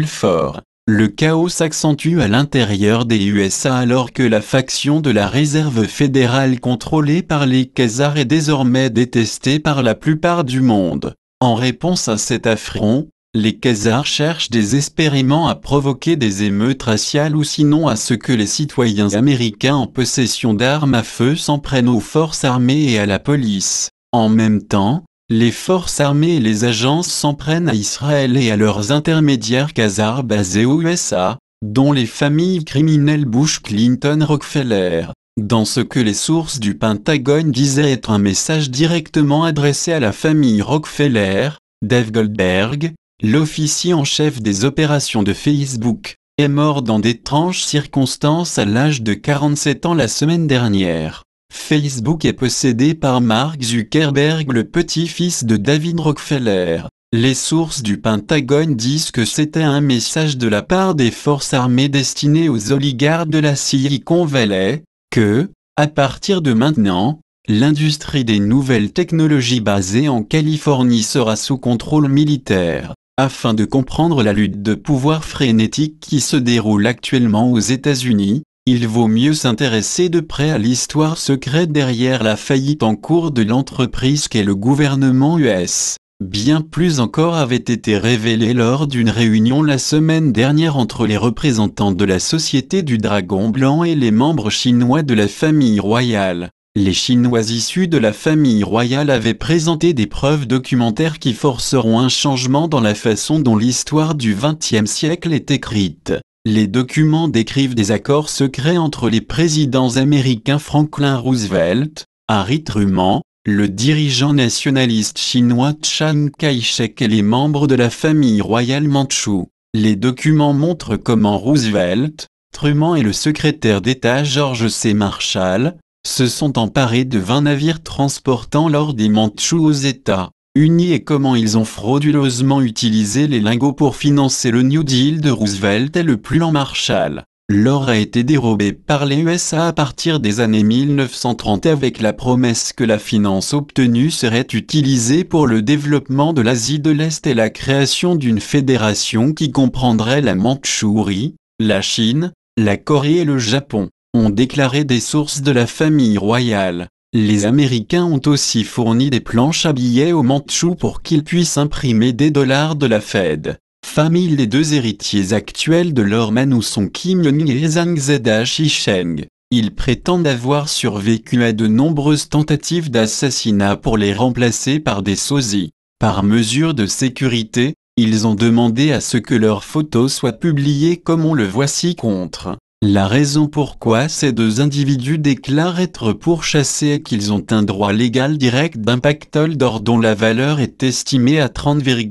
fort. Le chaos s'accentue à l'intérieur des USA alors que la faction de la Réserve fédérale contrôlée par les Khazars est désormais détestée par la plupart du monde. En réponse à cet affront, les Khazars cherchent désespérément à provoquer des émeutes raciales ou sinon à ce que les citoyens américains en possession d'armes à feu s'en prennent aux forces armées et à la police. En même temps, les forces armées et les agences s'en prennent à Israël et à leurs intermédiaires khazars basés aux USA, dont les familles criminelles Bush, Clinton, Rockefeller. Dans ce que les sources du Pentagone disaient être un message directement adressé à la famille Rockefeller, Dave Goldberg, l'officier en chef des opérations de Facebook, est mort dans d'étranges circonstances à l'âge de 47 ans la semaine dernière. Facebook est possédé par Mark Zuckerberg, le petit-fils de David Rockefeller. Les sources du Pentagone disent que c'était un message de la part des forces armées destiné aux oligarques de la Silicon Valley, que, à partir de maintenant, l'industrie des nouvelles technologies basée en Californie sera sous contrôle militaire. Afin de comprendre la lutte de pouvoir frénétique qui se déroule actuellement aux États-Unis, il vaut mieux s'intéresser de près à l'histoire secrète derrière la faillite en cours de l'entreprise qu'est le gouvernement US. Bien plus encore avait été révélé lors d'une réunion la semaine dernière entre les représentants de la Société du Dragon Blanc et les membres chinois de la famille royale. Les Chinois issus de la famille royale avaient présenté des preuves documentaires qui forceront un changement dans la façon dont l'histoire du XXe siècle est écrite. Les documents décrivent des accords secrets entre les présidents américains Franklin Roosevelt, Harry Truman, le dirigeant nationaliste chinois Chiang Kai-shek et les membres de la famille royale mandchoue. Les documents montrent comment Roosevelt, Truman et le secrétaire d'État George C. Marshall se sont emparés de 20 navires transportant l'or des Mandchous aux États-Unis et comment ils ont frauduleusement utilisé les lingots pour financer le New Deal de Roosevelt et le plan Marshall. L'or a été dérobé par les USA à partir des années 1930 avec la promesse que la finance obtenue serait utilisée pour le développement de l'Asie de l'Est et la création d'une fédération qui comprendrait la Mandchourie, la Chine, la Corée et le Japon, ont déclaré des sources de la famille royale. Les Américains ont aussi fourni des planches à billets aux Mandchous pour qu'ils puissent imprimer des dollars de la Fed. Famille. Les deux héritiers actuels de l'or Manu sont Kim Jong et Zhang Zhisheng. Ils prétendent avoir survécu à de nombreuses tentatives d'assassinat pour les remplacer par des sosies. Par mesure de sécurité, ils ont demandé à ce que leurs photos soient publiées comme on le voit ci-contre. La raison pourquoi ces deux individus déclarent être pourchassés est qu'ils ont un droit légal direct d'un pactole d'or dont la valeur est estimée à 30,000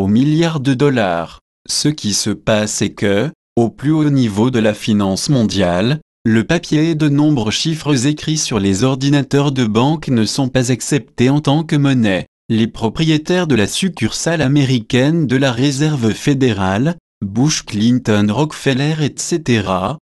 milliards de dollars. Ce qui se passe est que, au plus haut niveau de la finance mondiale, le papier et de nombreux chiffres écrits sur les ordinateurs de banque ne sont pas acceptés en tant que monnaie. Les propriétaires de la succursale américaine de la Réserve fédérale, Bush, Clinton, Rockefeller, etc.,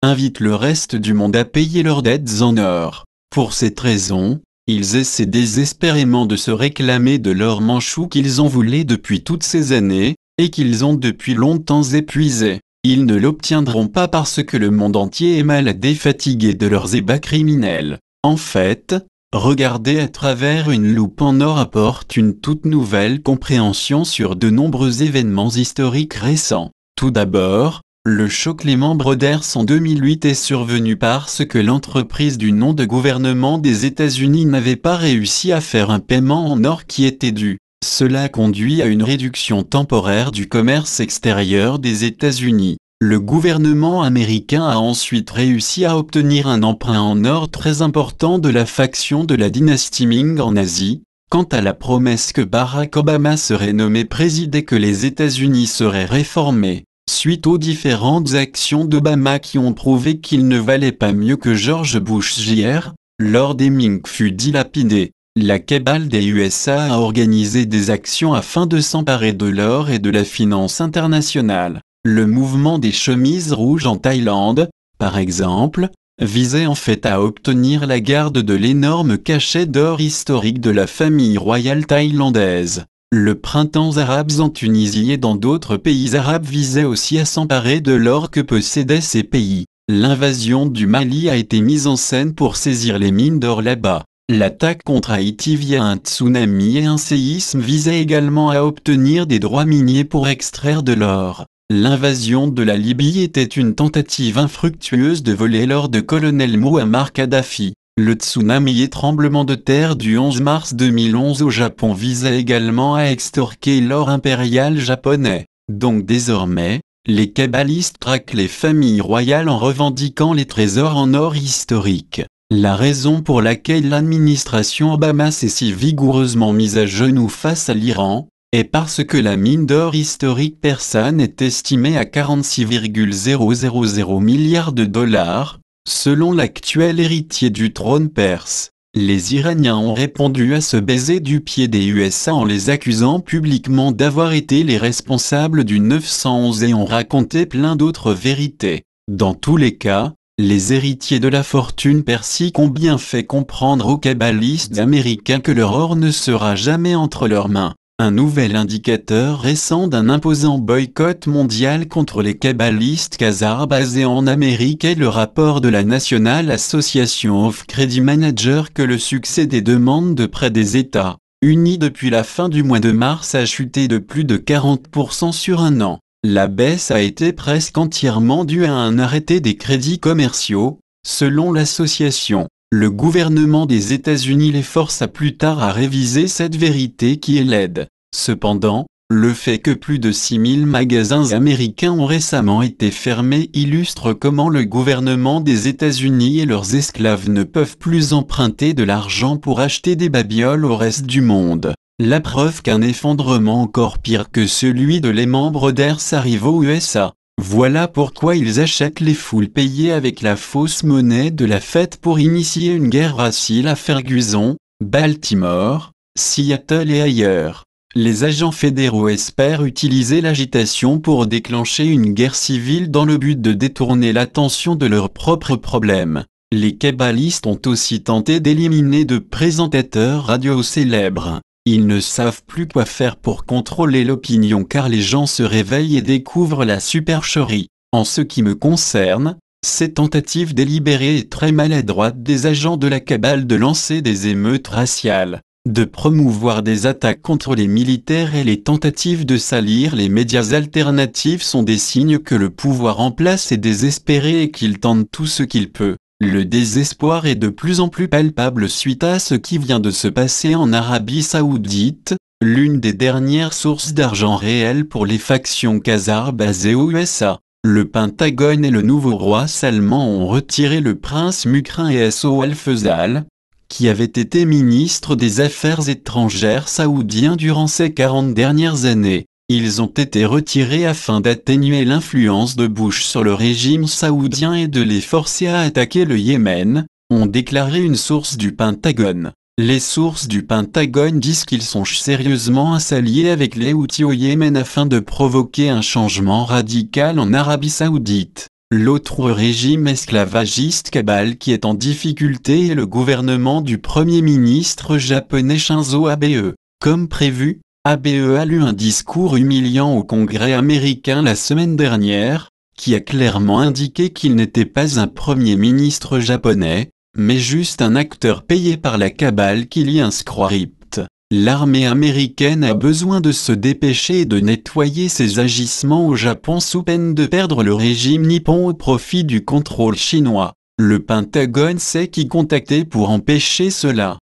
invitent le reste du monde à payer leurs dettes en or. Pour cette raison, ils essaient désespérément de se réclamer de l'or mandchou qu'ils ont volé depuis toutes ces années, et qu'ils ont depuis longtemps épuisé. Ils ne l'obtiendront pas parce que le monde entier est malade et fatigué de leurs ébats criminels. En fait, regarder à travers une loupe en or apporte une toute nouvelle compréhension sur de nombreux événements historiques récents. Tout d'abord, le choc Lehman Brothers en 2008 est survenu parce que l'entreprise du nom de gouvernement des États-Unis n'avait pas réussi à faire un paiement en or qui était dû. Cela conduit à une réduction temporaire du commerce extérieur des États-Unis. Le gouvernement américain a ensuite réussi à obtenir un emprunt en or très important de la faction de la dynastie Ming en Asie. Quant à la promesse que Barack Obama serait nommé président et que les États-Unis seraient réformés, suite aux différentes actions d'Obama qui ont prouvé qu'il ne valait pas mieux que George Bush Jr., l'or des Ming fut dilapidé. La cabale des USA a organisé des actions afin de s'emparer de l'or et de la finance internationale. Le mouvement des chemises rouges en Thaïlande, par exemple, visait en fait à obtenir la garde de l'énorme cachet d'or historique de la famille royale thaïlandaise. Le printemps arabe en Tunisie et dans d'autres pays arabes visait aussi à s'emparer de l'or que possédaient ces pays. L'invasion du Mali a été mise en scène pour saisir les mines d'or là-bas. L'attaque contre Haïti via un tsunami et un séisme visait également à obtenir des droits miniers pour extraire de l'or. L'invasion de la Libye était une tentative infructueuse de voler l'or de colonel Mouammar Kadhafi. Le tsunami et tremblement de terre du 11 mars 2011 au Japon visait également à extorquer l'or impérial japonais. Donc désormais, les kabbalistes traquent les familles royales en revendiquant les trésors en or historique. La raison pour laquelle l'administration Obama s'est si vigoureusement mise à genoux face à l'Iran, est parce que la mine d'or historique persane est estimée à 46,000 milliards de dollars, selon l'actuel héritier du trône perse. Les Iraniens ont répondu à ce baiser du pied des USA en les accusant publiquement d'avoir été les responsables du 911 et ont raconté plein d'autres vérités. Dans tous les cas, les héritiers de la fortune persique ont bien fait comprendre aux kabbalistes américains que leur or ne sera jamais entre leurs mains. Un nouvel indicateur récent d'un imposant boycott mondial contre les kabbalistes khazars basés en Amérique est le rapport de la National Association of Credit Managers que le succès des demandes de prêts des États Unis depuis la fin du mois de mars a chuté de plus de 40% sur un an. La baisse a été presque entièrement due à un arrêté des crédits commerciaux, selon l'association. Le gouvernement des États-Unis les força plus tard à réviser cette vérité qui est laide. Cependant, le fait que plus de 6000 magasins américains ont récemment été fermés illustre comment le gouvernement des États-Unis et leurs esclaves ne peuvent plus emprunter de l'argent pour acheter des babioles au reste du monde. La preuve qu'un effondrement encore pire que celui de les membres d'ERS arrive aux USA. Voilà pourquoi ils achètent les foules payées avec la fausse monnaie de la fête pour initier une guerre raciale à Ferguson, Baltimore, Seattle et ailleurs. Les agents fédéraux espèrent utiliser l'agitation pour déclencher une guerre civile dans le but de détourner l'attention de leurs propres problèmes. Les kabbalistes ont aussi tenté d'éliminer de présentateurs radio célèbres. Ils ne savent plus quoi faire pour contrôler l'opinion car les gens se réveillent et découvrent la supercherie. En ce qui me concerne, ces tentatives délibérées et très maladroites des agents de la Kabbale de lancer des émeutes raciales, de promouvoir des attaques contre les militaires et les tentatives de salir les médias alternatifs sont des signes que le pouvoir en place est désespéré et qu'il tente tout ce qu'il peut. Le désespoir est de plus en plus palpable suite à ce qui vient de se passer en Arabie Saoudite, l'une des dernières sources d'argent réel pour les factions khazars basées aux USA. Le Pentagone et le nouveau roi Salman ont retiré le prince Mukrin et S.O. Al-Fazal, qui avait été ministre des Affaires étrangères saoudien durant ces 40 dernières années. Ils ont été retirés afin d'atténuer l'influence de Bush sur le régime saoudien et de les forcer à attaquer le Yémen, ont déclaré une source du Pentagone. Les sources du Pentagone disent qu'ils songent sérieusement à s'allier avec les Houthis au Yémen afin de provoquer un changement radical en Arabie Saoudite. L'autre régime esclavagiste Kabbale qui est en difficulté est le gouvernement du Premier ministre japonais Shinzo Abe. Comme prévu, Abe a lu un discours humiliant au Congrès américain la semaine dernière, qui a clairement indiqué qu'il n'était pas un premier ministre japonais, mais juste un acteur payé par la Kabbale qui lit un script. L'armée américaine a besoin de se dépêcher et de nettoyer ses agissements au Japon sous peine de perdre le régime nippon au profit du contrôle chinois. Le Pentagone sait qui contacter pour empêcher cela.